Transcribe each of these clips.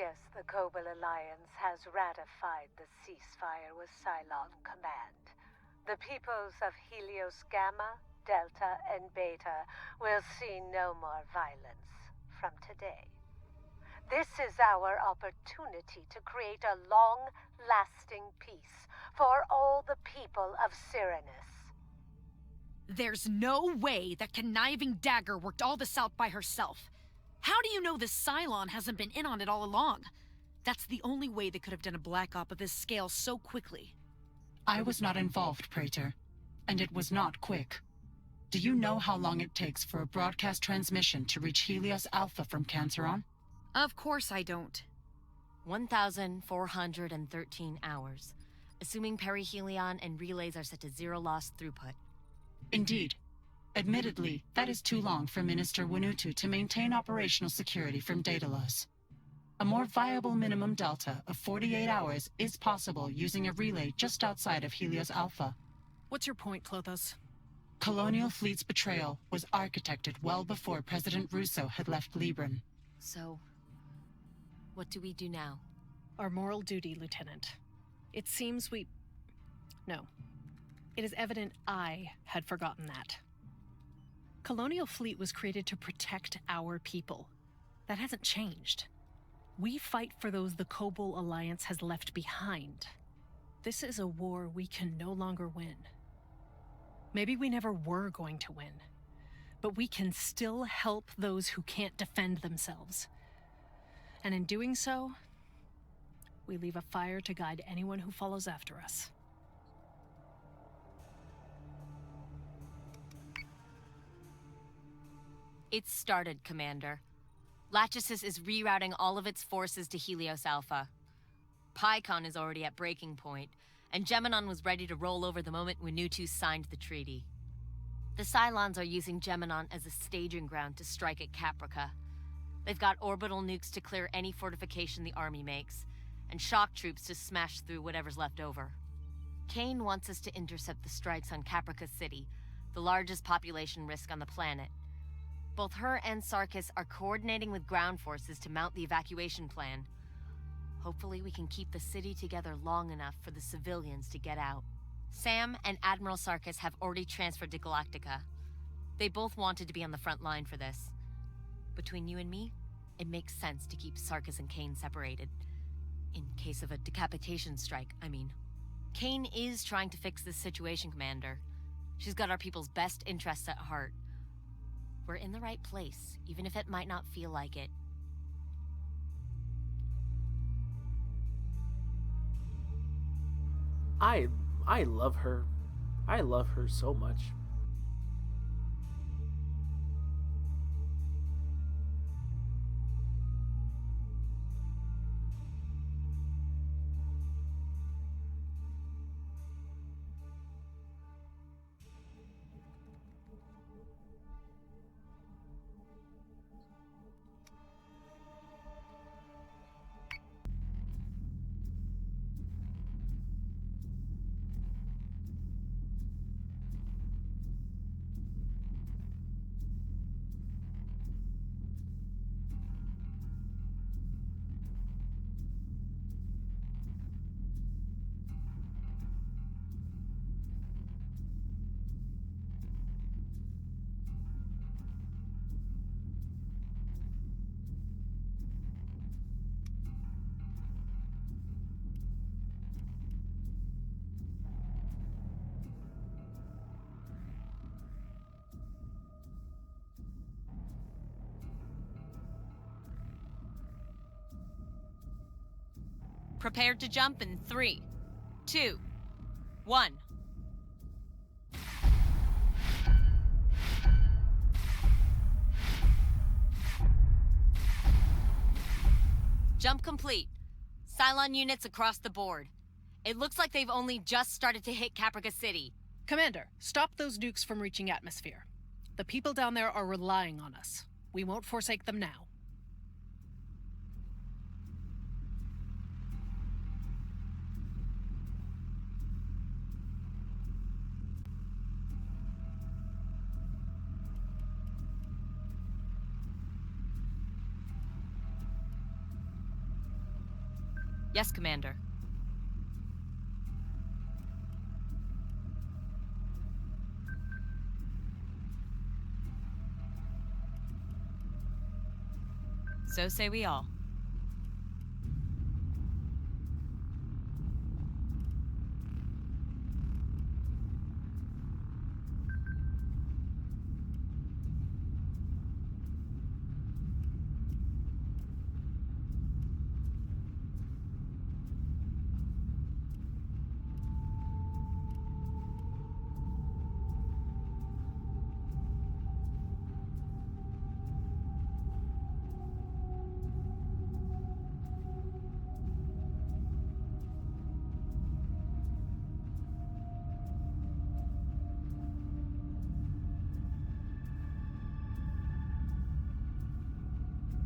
Yes, the Kobol Alliance has ratified the ceasefire with Cylon Command. The peoples of Helios Gamma, Delta, and Beta will see no more violence from today. This is our opportunity to create a long-lasting peace for all the people of Cyranus. There's no way that conniving Dagger worked all this out by herself. How do you know the Cylon hasn't been in on it all along? That's the only way they could have done a Black Op of this scale so quickly. I was not involved, Praetor, and it was not quick. Do you know how long it takes for a broadcast transmission to reach Helios Alpha from Canteron? Of course I don't. 1,413 hours, assuming perihelion and relays are set to zero loss throughput. Indeed. Admittedly, that is too long for Minister Winutu to maintain operational security from data loss. A more viable minimum delta of 48 hours is possible using a relay just outside of Helios Alpha. What's your point, Klothos? Colonial Fleet's betrayal was architected well before President Russo had left Libran. So, what do we do now? Our moral duty, Lieutenant. It seems we... No. It is evident I had forgotten that. Colonial Fleet was created to protect our people. That hasn't changed. We fight for those the Kobol Alliance has left behind. This is a war we can no longer win. Maybe we never were going to win, but we can still help those who can't defend themselves. And in doing so, we leave a fire to guide anyone who follows after us. It's started, Commander. Lachesis is rerouting all of its forces to Helios Alpha. PyCon is already at breaking point, and Geminon was ready to roll over the moment Winutu signed the treaty. The Cylons are using Geminon as a staging ground to strike at Caprica. They've got orbital nukes to clear any fortification the army makes, and shock troops to smash through whatever's left over. Kane wants us to intercept the strikes on Caprica City, the largest population risk on the planet. Both her and Sarkis are coordinating with ground forces to mount the evacuation plan. Hopefully we can keep the city together long enough for the civilians to get out. Sam and Admiral Sarkis have already transferred to Galactica. They both wanted to be on the front line for this. Between you and me, it makes sense to keep Sarkis and Kane separated. In case of a decapitation strike, I mean. Kane is trying to fix this situation, Commander. She's got our people's best interests at heart. We're in the right place, even if it might not feel like it. I love her. I love her so much. Prepare to jump in 3, 2, 1. Jump complete. Cylon units across the board. It looks like they've only just started to hit Caprica City. Commander, stop those nukes from reaching atmosphere. The people down there are relying on us. We won't forsake them now. Yes, Commander. So say we all.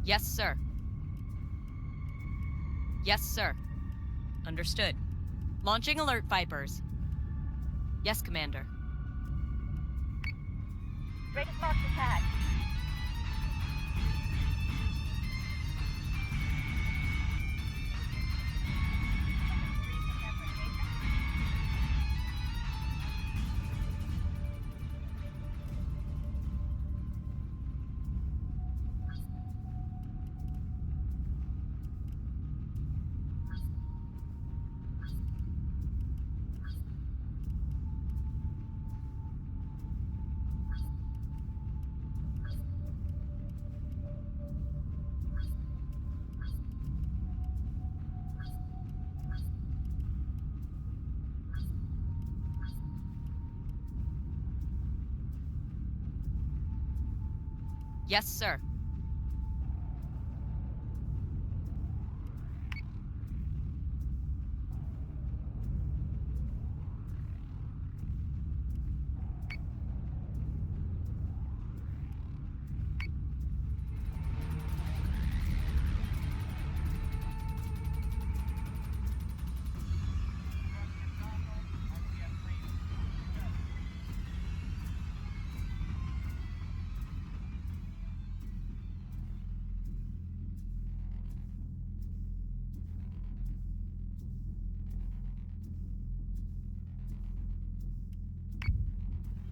Yes, sir. Yes, sir. Understood. Launching alert, Vipers. Yes, Commander. Ready to launch attack. Yes, sir.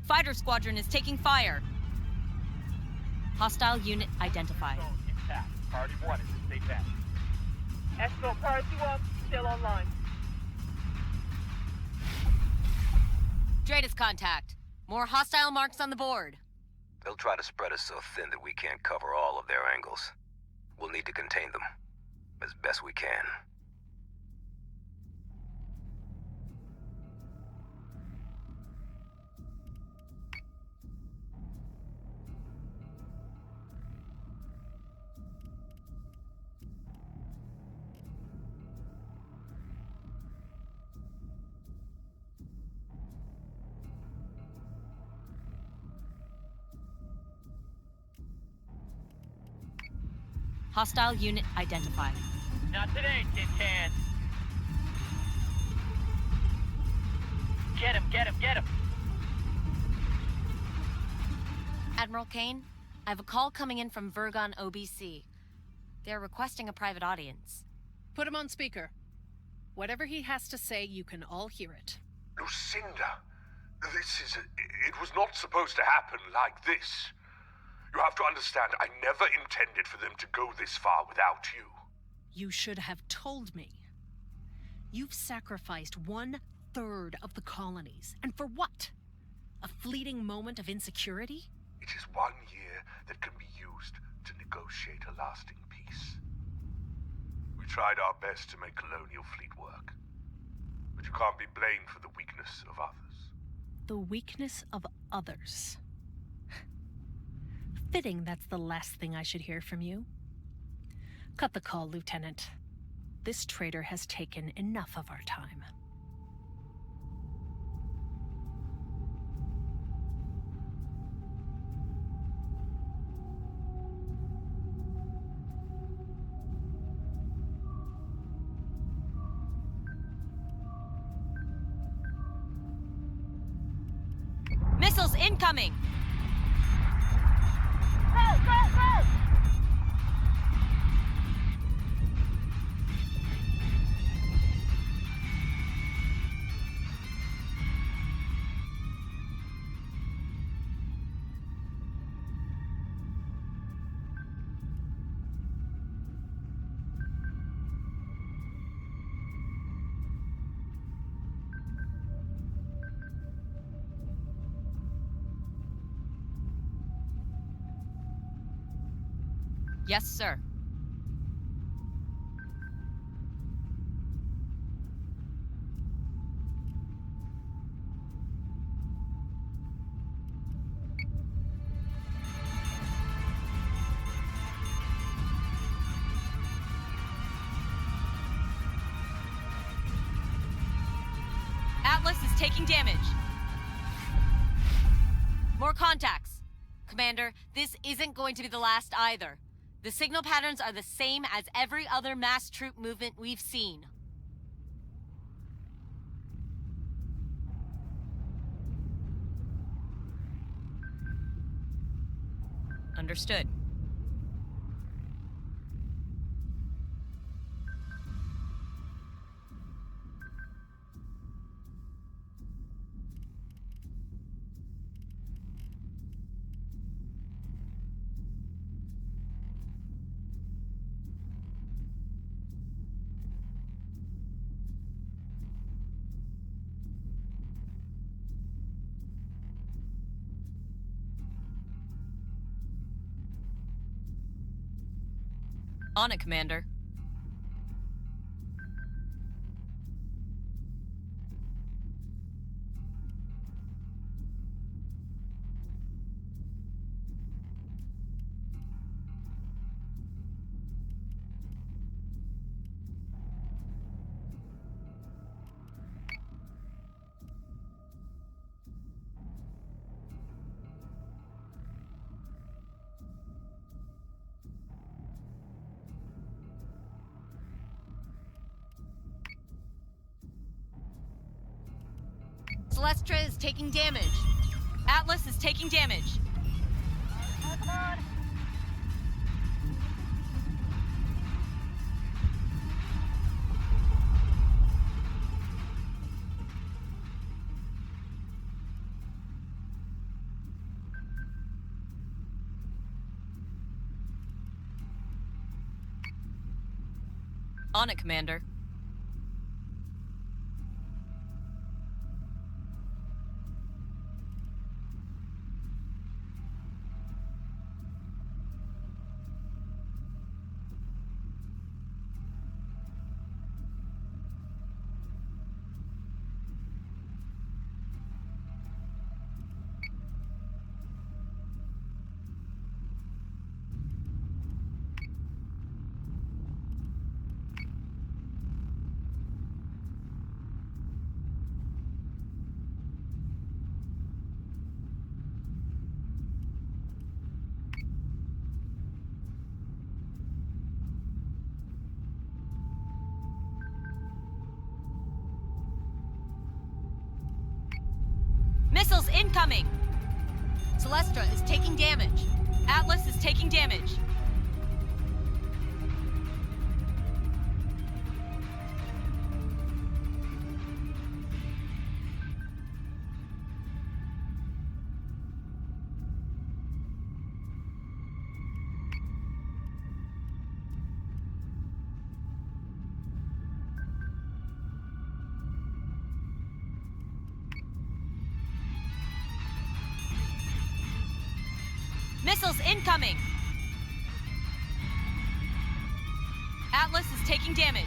Fighter squadron is taking fire. Hostile unit identified. Intact. Priority 1 is to stay back. Exfil Priority 1 still online. Dratus contact. More hostile marks on the board. They'll try to spread us so thin that we can't cover all of their angles. We'll need to contain them as best we can. Hostile unit identified. Not today, Tin Can. Get him, get him, get him! Admiral Kane, I have a call coming in from Vergon OBC. They're requesting a private audience. Put him on speaker. Whatever he has to say, you can all hear it. Lucinda, it was not supposed to happen like this. You have to understand, I never intended for them to go this far without you. You should have told me. You've sacrificed 1/3 of the colonies. And for what? A fleeting moment of insecurity? It is 1 year that can be used to negotiate a lasting peace. We tried our best to make Colonial Fleet work. But you can't be blamed for the weakness of others. The weakness of others. Fitting that's the last thing I should hear from you. Cut the call, Lieutenant. This traitor has taken enough of our time. Missiles incoming! Go, go, go! Yes, sir. Atlas is taking damage. More contacts. Commander, this isn't going to be the last either. The signal patterns are the same as every other mass troop movement we've seen. Understood. On it, Commander. Celestra is taking damage. Atlas is taking damage. On it, Commander. Missiles incoming! Celestra is taking damage. Atlas is taking damage. Missiles incoming! Atlas is taking damage.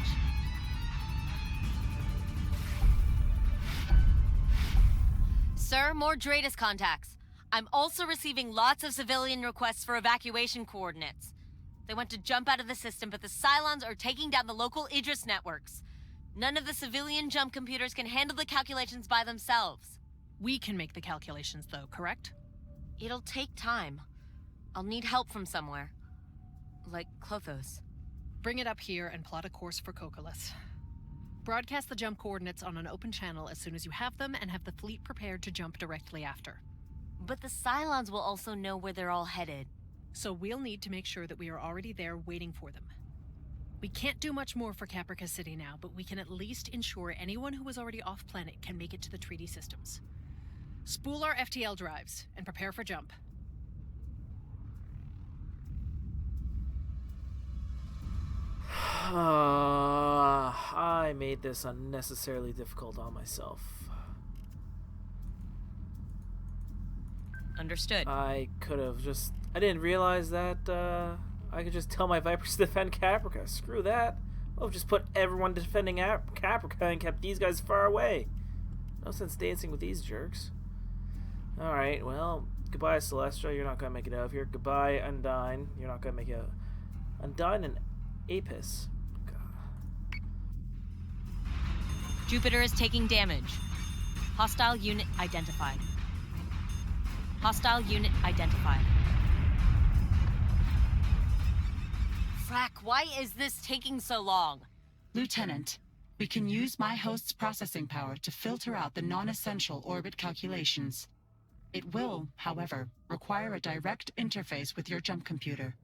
Sir, more Dratus contacts. I'm also receiving lots of civilian requests for evacuation coordinates. They want to jump out of the system, but the Cylons are taking down the local Idris networks. None of the civilian jump computers can handle the calculations by themselves. We can make the calculations, though, correct? It'll take time. I'll need help from somewhere. Like Klothos. Bring it up here and plot a course for Kokolis. Broadcast the jump coordinates on an open channel as soon as you have them and have the fleet prepared to jump directly after. But the Cylons will also know where they're all headed. So we'll need to make sure that we are already there waiting for them. We can't do much more for Caprica City now, but we can at least ensure anyone who is already off-planet can make it to the treaty systems. Spool our FTL drives and prepare for jump. I made this unnecessarily difficult on myself. Understood. I could have just... I didn't realize that I could just tell my Vipers to defend Caprica. Screw that. I'll just put everyone defending Caprica and kept these guys far away. No sense dancing with these jerks. Alright, well, goodbye, Celestra. You're not going to make it out of here. Goodbye, Undyne. You're not going to make it out. Undyne and Apis. God. Jupiter is taking damage. Hostile unit identified. Hostile unit identified. Frack, why is this taking so long? Lieutenant, we can use my host's processing power to filter out the non-essential orbit calculations. It will, however, require a direct interface with your jump computer.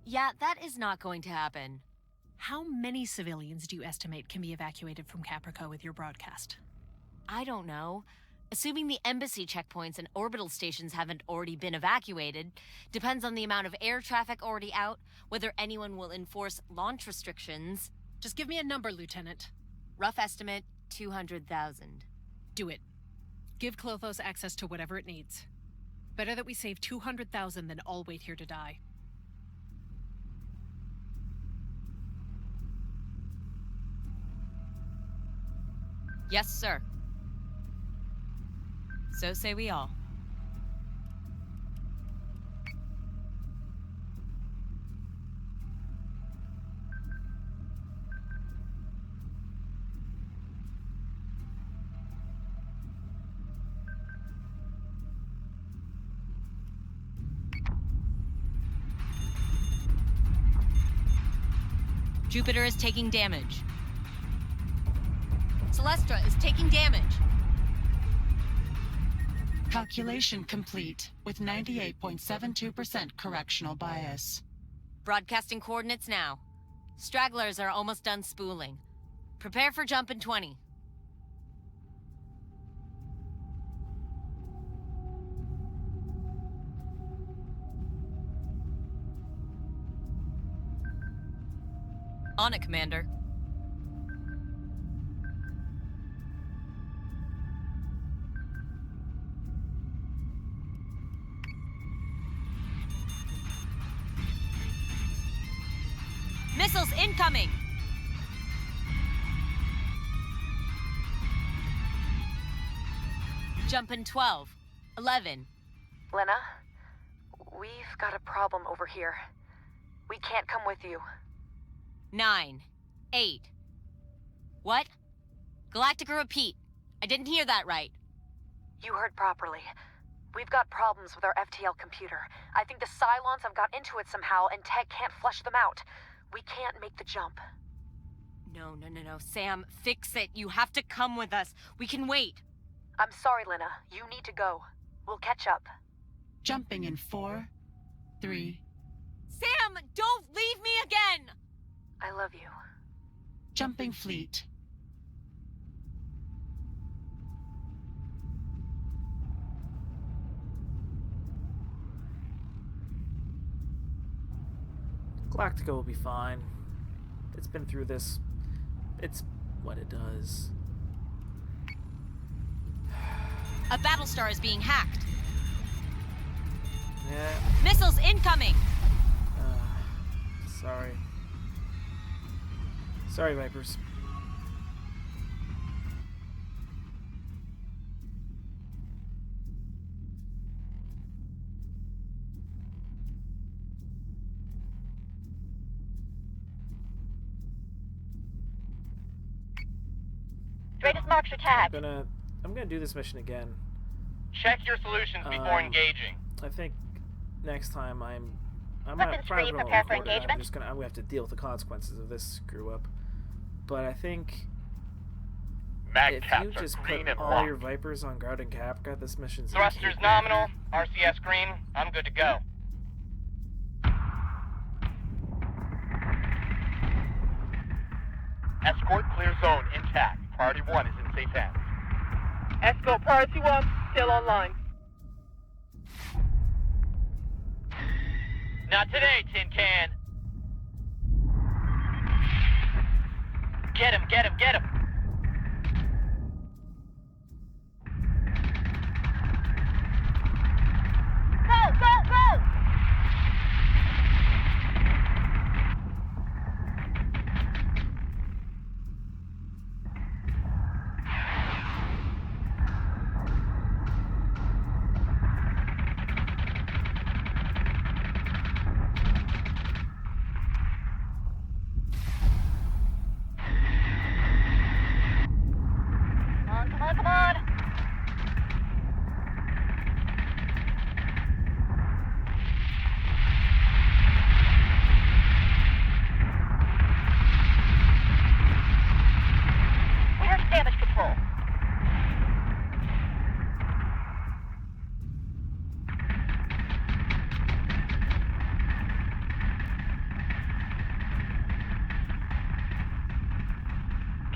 Yeah, that is not going to happen. How many civilians do you estimate can be evacuated from Caprica with your broadcast? I don't know. Assuming the embassy checkpoints and orbital stations haven't already been evacuated, depends on the amount of air traffic already out, whether anyone will enforce launch restrictions. Just give me a number, Lieutenant. Rough estimate, 200,000. Do it. Give Klothos access to whatever it needs. Better that we save 200,000 than all wait here to die. Yes, sir. So say we all. Jupiter is taking damage. Celestra is taking damage. Calculation complete, with 98.72% correctional bias. Broadcasting coordinates now. Stragglers are almost done spooling. Prepare for jump in 20. On it, Commander. Missiles incoming! Jump in 12, 11. Lena, we've got a problem over here. We can't come with you. 9, 8. What? Galactica, repeat. I didn't hear that right. You heard properly. We've got problems with our FTL computer. I think the Cylons have got into it somehow, and Tech can't flush them out. We can't make the jump. No. Sam, fix it. You have to come with us. We can wait. I'm sorry, Lena. You need to go. We'll catch up. Jumping in 4, 3... Sam, don't leave me again! I love you. Jumping fleet. Galactica will be fine. It's been through this. It's what it does. A Battlestar is being hacked. Yeah. Missiles incoming! Sorry. Sorry, Vipers. Straightest marks your tab. I'm gonna do this mission again. Check your solutions before engaging. I think next time I'm Weapons free, prepare for engagement. I'm gonna have to deal with the consequences of this screw up. But I think if you just put all your Vipers on guard in Caprica, this mission's Thrusters nominal, RCS green, I'm good to go. Escort clear zone intact. Priority 1 is in safe hands. Escort priority 1, still online. Not today, Tin Can. Get him! Go!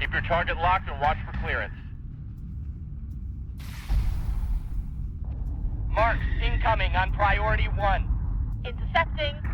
Keep your target locked and watch for clearance. Marks incoming on priority 1. Intercepting.